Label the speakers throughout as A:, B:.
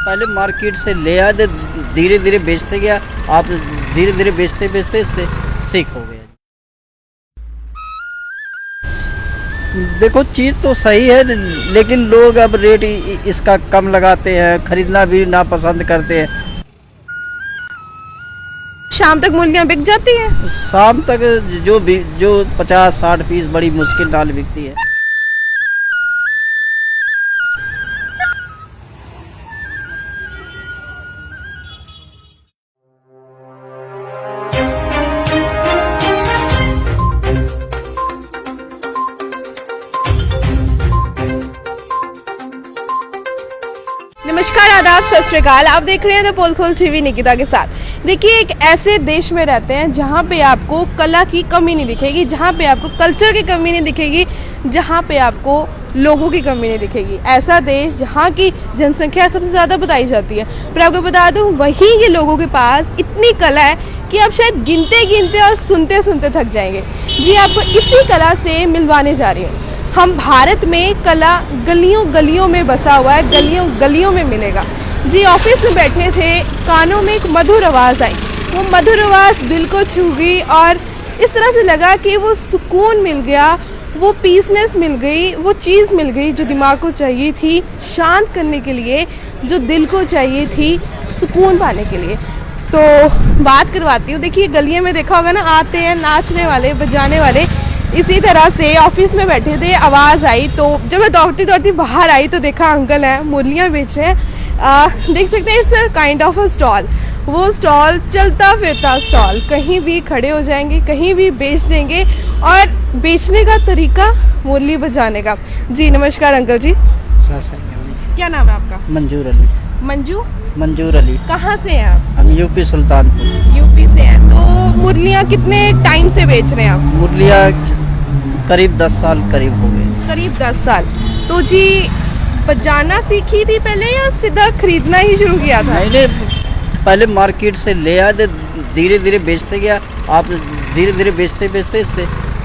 A: पहले मार्केट से ले आए, धीरे धीरे बेचते गया। आप धीरे धीरे बेचते बेचते सीख हो गया। देखो चीज़ तो सही है, लेकिन लोग अब रेट इसका कम लगाते हैं, खरीदना भी नापसंद करते हैं।
B: शाम तक मूलियाँ बिक जाती हैं।
A: शाम तक जो 50-60 पीस बड़ी मुश्किल नाल बिकती है।
B: नमस्कार, आदाब, सत श्री अकाल। आप देख रहे हैं द पोल खोल टीवी निकिता के साथ। देखिए, एक ऐसे देश में रहते हैं जहाँ पे आपको कला की कमी नहीं दिखेगी, जहाँ पे आपको कल्चर की कमी नहीं दिखेगी, जहाँ पे आपको लोगों की कमी नहीं दिखेगी। ऐसा देश जहाँ की जनसंख्या सबसे ज़्यादा बताई जाती है, पर आपको बता दूँ वहीं के लोगों के पास इतनी कला है कि आप शायद गिनते गिनते और सुनते सुनते थक जाएंगे। जी, आपको इसी कला से मिलवाने जा रही हूँ। हम भारत में कला गलियों गलियों में बसा हुआ है, गलियों गलियों में मिलेगा। जी, ऑफिस में बैठे थे, कानों में एक मधुर आवाज़ आई। वो मधुर आवाज़ दिल को छू गई और इस तरह से लगा कि वो सुकून मिल गया, वो पीसनेस मिल गई, वो चीज़ मिल गई जो दिमाग को चाहिए थी शांत करने के लिए, जो दिल को चाहिए थी सुकून पाने के लिए। तो बात करवाती हूँ। देखिए, गलियों में देखा होगा ना, आते हैं नाचने वाले, बजाने वाले। इसी तरह से ऑफिस में बैठे थे, आवाज़ आई तो जब मैं दौड़ती दौड़ती बाहर आई तो देखा अंकल हैं, मूलियाँ बेच रहे हैं। देख सकते हैं, it's kind of a stall. वो स्टॉल चलता फिरता स्टॉल, कहीं भी खड़े हो जाएंगे, कहीं भी बेच देंगे, और बेचने का तरीका मूली बजाने का। जी नमस्कार अंकल जी। क्या नाम है आपका?
A: मंजूर अली।
B: मंजूर अली। कहाँ से हैं आप?
A: हम यूपी सुल्तानपुर।
B: यूपी से हैं। तो मुरलियाँ कितने टाइम से बेच रहे हैं आप?
A: मुरलियाँ करीब 10 साल करीब हो गए।
B: करीब 10 साल। तो जी, बजाना सीखी थी पहले या सीधा खरीदना ही शुरू किया था?
A: मैंने पहले मार्केट से ले आए, धीरे धीरे बेचते गया। आप धीरे धीरे बेचते बेचते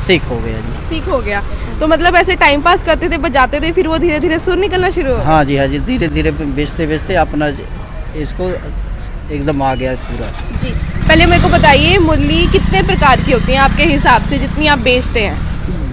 A: सीख हो गया जी।
B: सीख हो गया। तो मतलब ऐसे टाइम पास करते थे, बजाते थे, फिर वो धीरे धीरे सुर निकलना शुरू हो?
A: हाँ जी, धीरे धीरे बेचते बेचते अपना इसको एकदम आ गया पूरा।
B: जी, पहले मेरे को बताइए, मुरली कितने प्रकार की होती हैं आपके हिसाब से, जितनी आप बेचते हैं?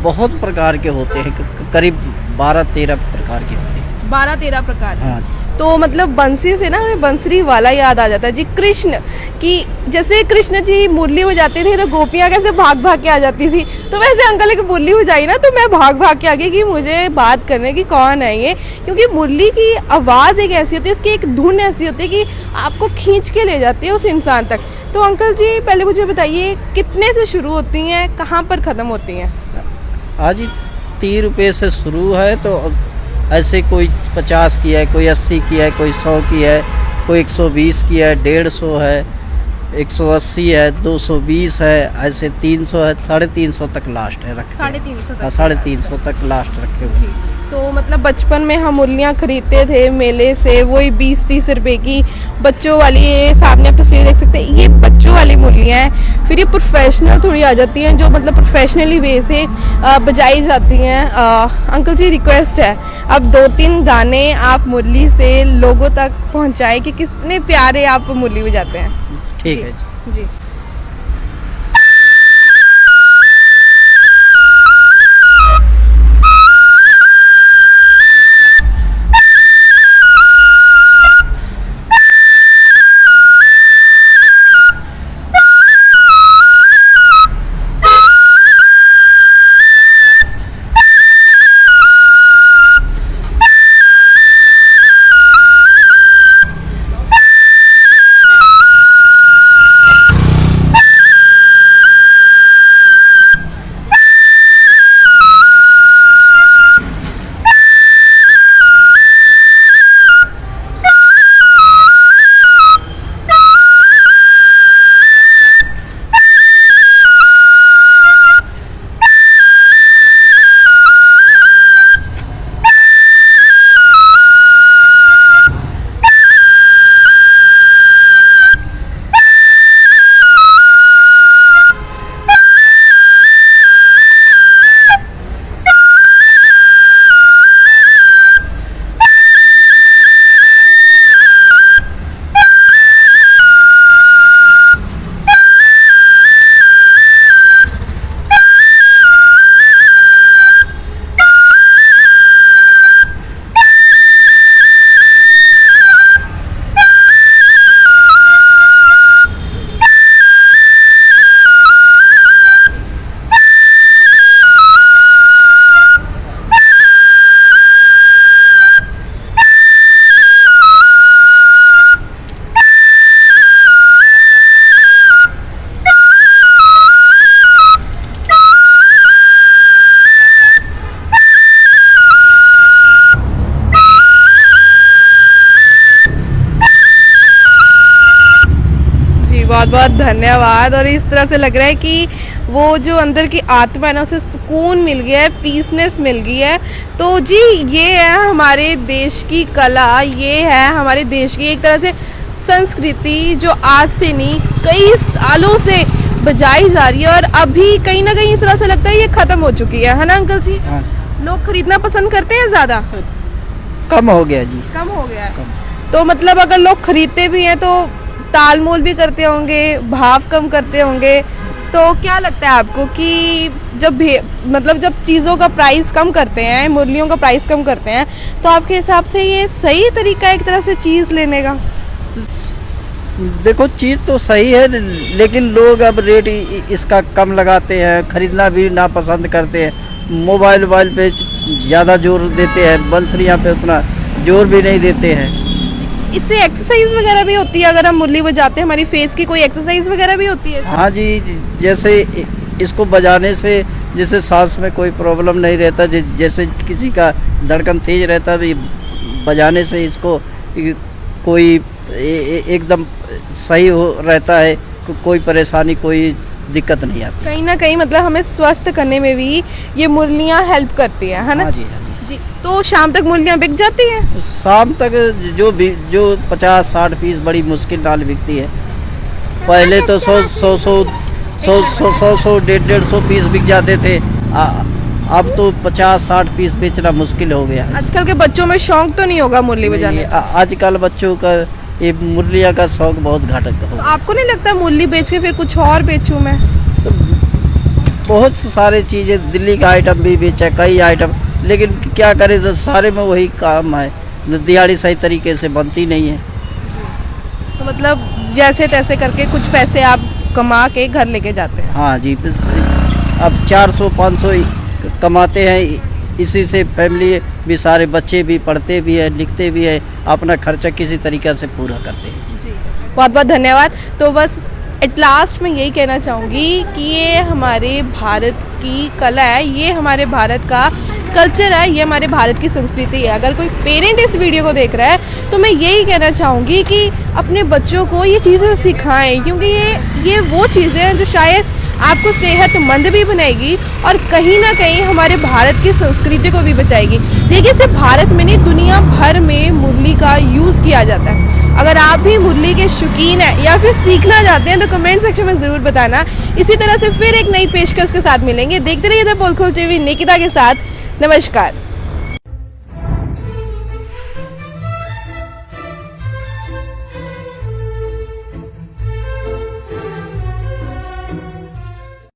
A: बहुत प्रकार के होते हैं, करीब 12-13 प्रकार के होते हैं।
B: 12-13 प्रकार।
A: हाँ जी।
B: तो मतलब बंसी से ना हमें बंसरी वाला याद आ जाता है जी। कृष्ण की, जैसे कृष्ण जी मुरली बजाते थे तो गोपियाँ कैसे भाग भाग के आ जाती थी, तो वैसे अंकल एक मुरली बजाई ना तो मैं भाग भाग के आ गई कि मुझे बात करने की कौन है ये। क्योंकि मुरली की आवाज़ एक ऐसी होती है, इसकी एक धुन ऐसी होती है कि आपको खींच के ले जाती है उस इंसान तक। तो अंकल जी पहले मुझे बताइए, कितने से शुरू होती हैं, कहाँ पर ख़त्म होती हैं?
A: आज 30 रुपये से शुरू है, तो ऐसे कोई 50 की है, कोई 80 की है, कोई 100 की है, कोई 120 की है, 150 है, 180 है, 220 है, ऐसे 300 है, 350 तक लास्ट है रखे।
B: 350 तक?
A: 350 तक लास्ट रखे हुए।
B: तो मतलब बचपन में हम मुरलियाँ खरीदते थे मेले से, वही 20-30 रुपए की बच्चों वाली। ये सामने आप तस्वीर देख सकते हैं, ये बच्चों वाली मुरलियाँ हैं। फिर ये प्रोफेशनल थोड़ी आ जाती हैं, जो मतलब प्रोफेशनली वे से बजाई जाती हैं। अंकल जी रिक्वेस्ट है, अब 2-3 गाने आप मुरली से लोगों तक पहुँचाएं कि कितने प्यारे आप मुरली बजाते हैं।
A: ठीक है
B: जी। बहुत बहुत धन्यवाद। और इस तरह से लग रहा है कि वो जो अंदर की आत्मा है ना, उसे सुकून मिल गया है, पीसनेस मिल गई है। तो जी ये है हमारे देश की कला, ये है हमारे देश की एक तरह से संस्कृति जो आज से नहीं कई सालों से बजाई जा रही है और अभी कहीं ना कहीं इस तरह से लगता है ये खत्म हो चुकी है ना अंकल जी?
A: हाँ।
B: लोग खरीदना पसंद करते हैं ज़्यादा?
A: कम हो गया जी।
B: कम हो गया है। तो मतलब अगर लोग खरीदते भी हैं तो तालमोल भी करते होंगे, भाव कम करते होंगे। तो क्या लगता है आपको कि जब मतलब जब चीज़ों का प्राइस कम करते हैं, मूल्यों का प्राइस कम करते हैं, तो आपके हिसाब से ये सही तरीका है एक तरह से चीज़ लेने का?
A: देखो चीज़ तो सही है, लेकिन लोग अब रेट इसका कम लगाते हैं, खरीदना भी नापसंद करते हैं। मोबाइल पे ज़्यादा जोर देते हैं, बंसरियाँ पे उतना जोर भी नहीं देते हैं।
B: इससे एक्सरसाइज वगैरह भी होती है? अगर हम मुरली बजाते हैं हमारी फेस की कोई एक्सरसाइज वगैरह भी होती है?
A: हाँ जी, जैसे इसको बजाने से जैसे सांस में कोई प्रॉब्लम नहीं रहता, जैसे किसी का धड़कन तेज रहता भी, बजाने से इसको कोई एकदम सही हो रहता है, कोई परेशानी कोई दिक्कत नहीं आती।
B: कहीं ना कहीं मतलब हमें स्वस्थ करने में भी ये मुरलियाँ हेल्प करती है ना?
A: हाँ जी, हाँ
B: जी। तो शाम तक मुरलियाँ बिक जाती हैं?
A: तो शाम तक जो 50-60 पीस बड़ी मुश्किल नाल बिकती है। पहले तो 100-150 पीस बिक जाते थे, अब तो 50-60 पीस बेचना मुश्किल हो गया।
B: आजकल के बच्चों में शौक तो नहीं होगा मुरली बजाने का?
A: आजकल बच्चों का ये मुरलिया का शौक बहुत घातक
B: तो
A: हो।
B: आपको नहीं लगता मुरली बेच के फिर कुछ और बेचूं मैं?
A: तो बहुत सारे चीज़ें, दिल्ली का आइटम भी बेचा, कई आइटम, लेकिन क्या करें, तो सारे में वही काम है, दिहाड़ी सही तरीके से बनती नहीं है।
B: तो मतलब जैसे तैसे करके कुछ पैसे आप कमा के घर लेके जाते हैं?
A: हाँ जी, अब 400-500 कमाते हैं, इसी से फैमिली भी, सारे बच्चे भी पढ़ते भी हैं, लिखते भी हैं, अपना खर्चा किसी तरीके से पूरा करते हैं।
B: जी बहुत बहुत धन्यवाद। तो बस एट लास्ट मैं यही कहना चाहूँगी कि ये हमारे भारत की कला है, ये हमारे भारत का कल्चर है, ये हमारे भारत की संस्कृति है। अगर कोई पेरेंट इस वीडियो को देख रहा है तो मैं यही कहना चाहूँगी कि अपने बच्चों को ये चीज़ें सिखाएं, क्योंकि ये वो चीज़ें हैं जो शायद आपको सेहतमंद भी बनाएगी और कहीं ना कहीं हमारे भारत की संस्कृति को भी बचाएगी। देखिए सिर्फ भारत में नहीं, दुनिया भर में मुरली का यूज़ किया जाता है। अगर आप भी मुरली के शौकीन हैं या फिर सीखना चाहते हैं तो कमेंट सेक्शन में ज़रूर बताना। इसी तरह से फिर एक नई पेशकश के साथ मिलेंगे। देखते रहिए द पोलखोल टीवी निकिता के साथ। नमस्कार।